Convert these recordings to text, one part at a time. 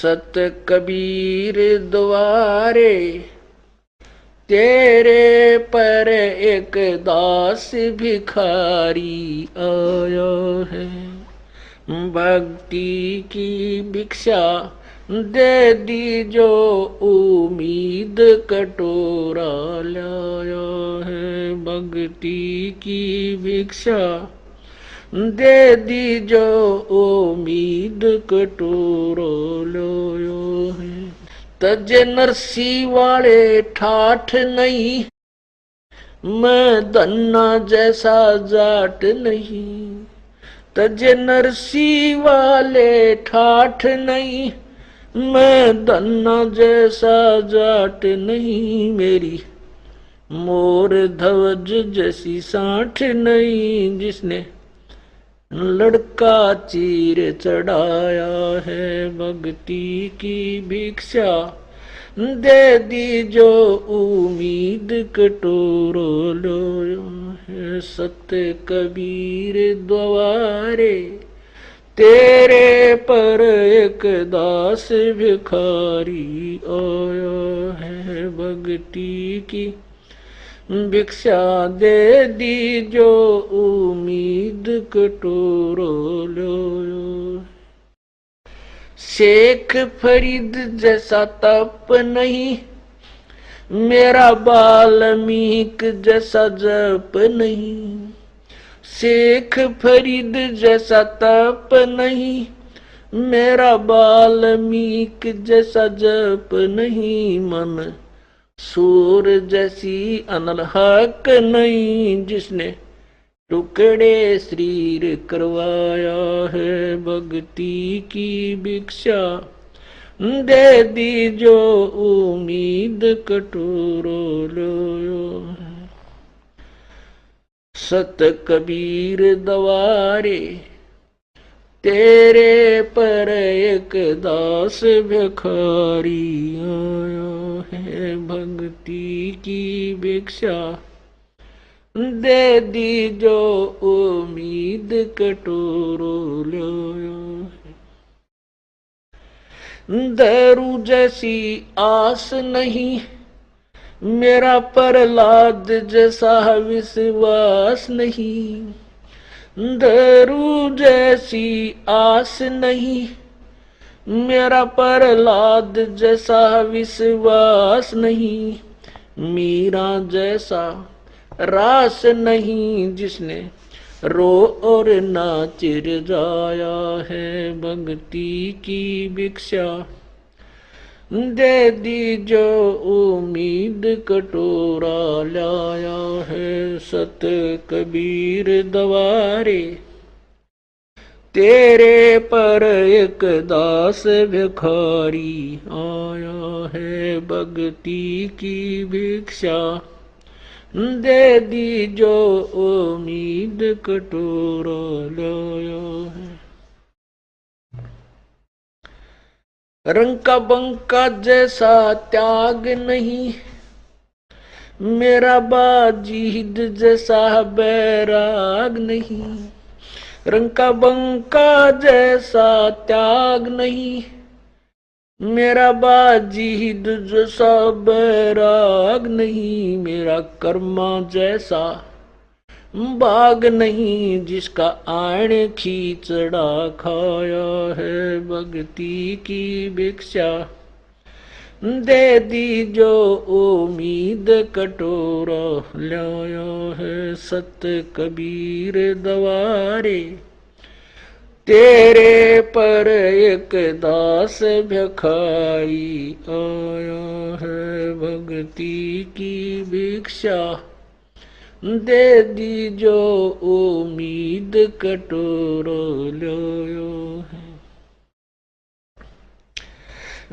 सत कबीर द्वारे तेरे पर एक दास भिखारी आया है। भक्ति की भिक्षा दे दी जो उम्मीद कटोरा लाया है। भक्ति की भिक्षा दे दी जो उम्मीद कटोरा लाया है। तज नरसी वाले ठाठ नहीं, मैं धन्ना जैसा जाट नहीं। तज नरसी वाले ठाठ नहीं, मैं धन्ना जैसा जाट नहीं। मेरी मोर ध्वज जैसी साठ नहीं, जिसने लड़का चीर चढ़ाया है। भक्ति की भिक्षा दे दी जो उम्मीद कटोरो लो है। सत्य कबीर द्वारे तेरे पर एक दास भिखारी आया है। भक्ति की भिक्षा दे दी जो उम्मीद कटोरो लो। शेख फरीद जैसा तप नहीं, मेरा वाल्मीक जैसा जप नहीं। शेख फरीद जैसा तप नहीं, मेरा वाल्मीक जैसा जप नहीं। मन सूर जैसी अनलहक नहीं, जिसने टुकड़े शरीर करवाया है। भक्ति की भिक्षा दे दी जो उम्मीद कटोरो लो। सत कबीर द्वारे तेरे पर एक दास भिखारी आया है। भक्ति की भिक्षा दे दी जो उम्मीद कटोरो लो। दारू जैसी आस नहीं, मेरा प्रहलाद जैसा विश्वास नहीं। दारू जैसी आस नहीं, मेरा प्रहलाद जैसा विश्वास नहीं। मीरा जैसा रास नहीं, जिसने रो और नाच जाया है। भक्ति की भिक्षा दे दी जो उम्मीद कटोरा लाया है। सत कबीर द्वारे तेरे पर एक दास भिखारी आया है। भक्ति की भिक्षा दे दी जो उम्मीद कटोरा लाया है। रंग का बंका जैसा त्याग नहीं, मेरा बाजीद जैसा बैराग नहीं। रंग का बंका जैसा त्याग नहीं, मेरा बाजीद जैसा बैराग नहीं। मेरा कर्मा जैसा बाग नहीं, जिसका आण खींचड़ा खाया है। भक्ति की भिक्षा दे दी जो उम्मीद कटोरा लाया है। सत कबीर द्वारे तेरे पर एक दास भिखारी आया है। भक्ति की भिक्षा दे दी जो उम्मीद कटोरो लो है।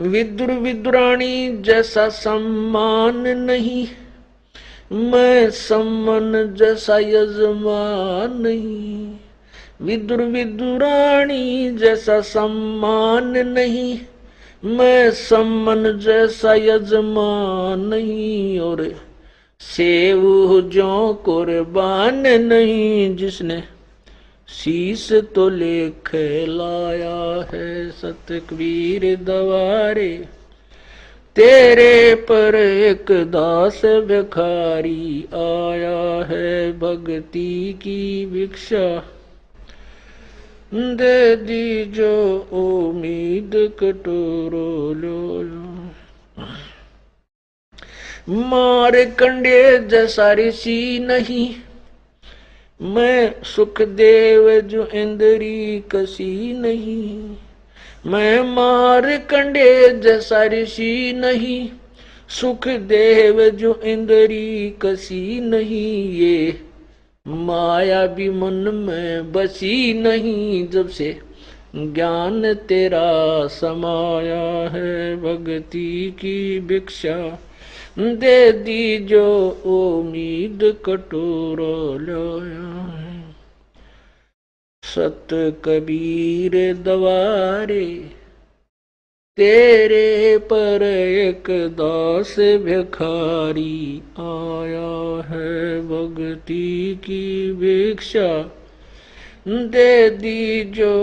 विदुर विदुरानी जैसा सम्मान नहीं, मैं सम्मान जैसा यजमान नहीं। विदुर विदुरानी जैसा सम्मान नहीं, मैं सम्मान जैसा यजमान नहीं। और सेव जो कुर्बान नहीं, जिसने शीस तो लेख लाया है सत कबीर दवारे। तेरे पर एक दास भिखारी आया है भक्ति की भिक्षा। दे दी जो उम्मीद कटोरो लो। मार कंडे जैसा ऋषि नहीं, मैं सुखदेव जो इंद्री कसी नहीं। मैं मार कंडे जैसा ऋषि नहीं, सुखदेव जो इंद्री कसी नहीं। ये माया भी मन में बसी नहीं, जब से ज्ञान तेरा समाया है भक्ति की भिक्षा। दे दी जो उम्मीद कटोरा लाया है। सत कबीर दवारे तेरे पर एक दास भिखारी आया है भक्ति की भिक्षा। दे दी जो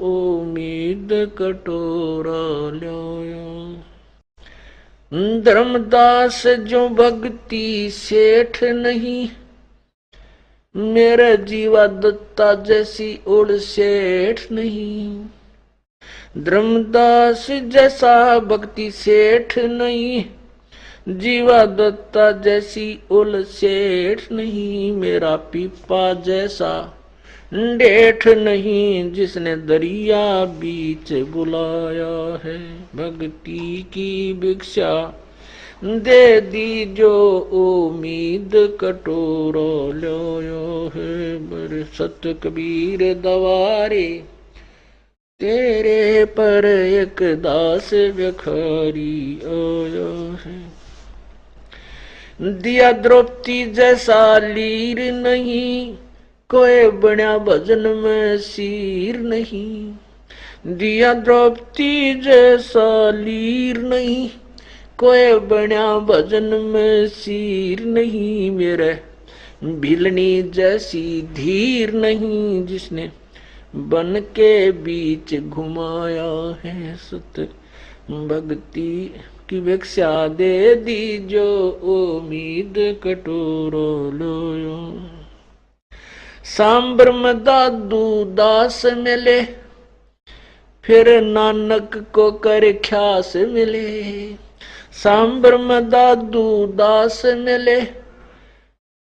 उम्मीद कटोरा लाया। धर्मदास जो भक्ति सेठ नहीं, मेरा जीवा दत्ता जैसी ओढ़ सेठ नहीं। धर्मदास जैसा भक्ति सेठ नहीं, जीवा दत्ता जैसी ओल सेठ नहीं। मेरा पीपा जैसा डेठ नहीं, जिसने दरिया बीच बुलाया है भक्ति की भिक्षा। दे दी जो उम्मीद कटोरा लाया है बर सत कबीर दवारे। तेरे पर एक दास भिखारी आया है। दिया द्रौपदी जैसा लीर नहीं, कोई बना भजन में सीर नहीं। दिया द्रौपदी जैसा लीर नहीं, कोई बना भजन में सीर नहीं। मेरे भिलनी जैसी धीर नहीं, जिसने बन के बीच घुमाया है सत भक्ति की भिक्षा। दे दी जो उम्मीद कटोरा लाया। सांबर में दादू दास मिले, फिर नानक को कर ख्यास मिले। सांबर में दादू दास मिले,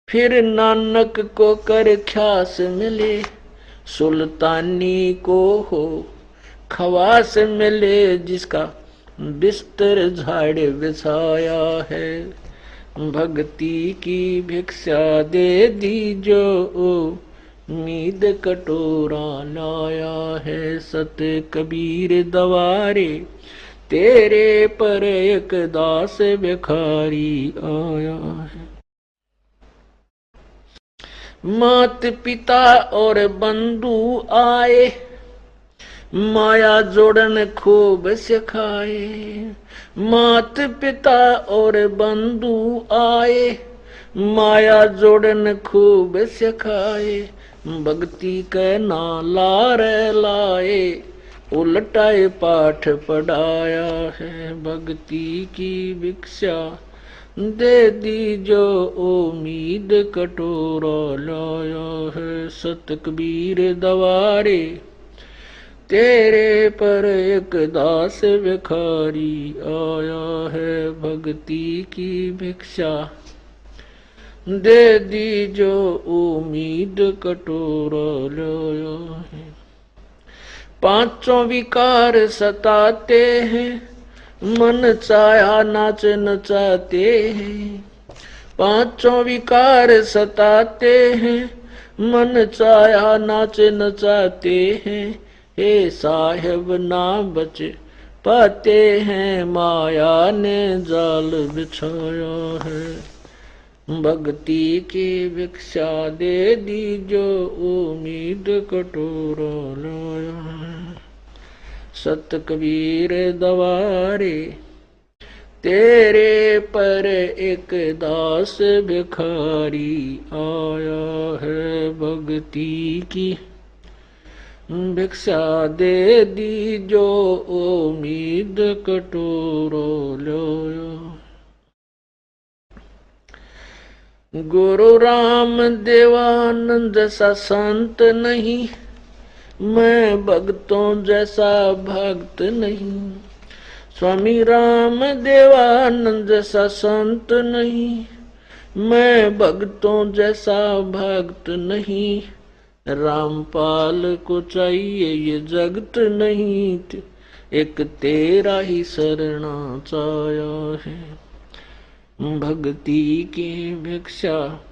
फिर नानक को कर ख्यास मिले। सुल्तानी को हो खवास मिले, जिसका बिस्तर झाड़ बिछाया है भक्ति की भिक्षा। दे दी जो उम्मीद कटोरा लाया है सत कबीर दवारे। तेरे पर एक दास भिखारी आया है। मात पिता और बंधु आए, माया जोड़न खूब सिखाए। मात पिता और बंधु आए, माया जोड़न खूब सिखाए। भक्ति के नाला रे लाए, उलटाए पाठ पढ़ाया है भक्ति की भिक्षा। दे दी जो उम्मीद कटोरा लाया है सत कबीर दवारे। तेरे पर एक दास भिखारी आया है भक्ति की भिक्षा। दे दी जो उम्मीद कटोरा लाया है। पांचों विकार सताते हैं, मन चाहा नाच नचाते हैं। पांचों विकार सताते हैं, मन चाहा नाच नचाते हैं। हे साहेब ना बच पाते हैं, माया ने जाल बिछाया है भक्ति की भिक्षा। दे दी जो उम्मीद कटोरा लाया है सत कबीर दवारे। तेरे पर एक दास भिखारी आया है भक्ति की भिक्षा दे दीजो उम्मीद कटोरो लो। गुरु राम देवानंद जैसा संत नहीं, मैं भक्तों जैसा भक्त नहीं। स्वामी राम देवानंद जैसा संत नहीं, मैं भक्तों जैसा भक्त नहीं। रामपाल को चाहिए ये जगत नहीं, एक तेरा ही शरणा चाया है। भक्ति की भिक्षा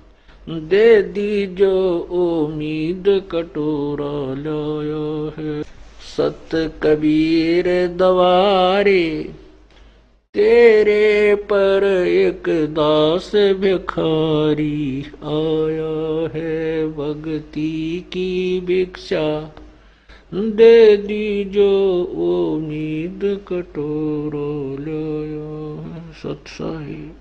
दे दीजो उम्मीद कटोरा लाया है। सत कबीर दवारे तेरे पर एक दास भिखारी आया है। भक्ति की भिक्षा दे दीजो उम्मीद कटोरा लाया है। सत साहिब।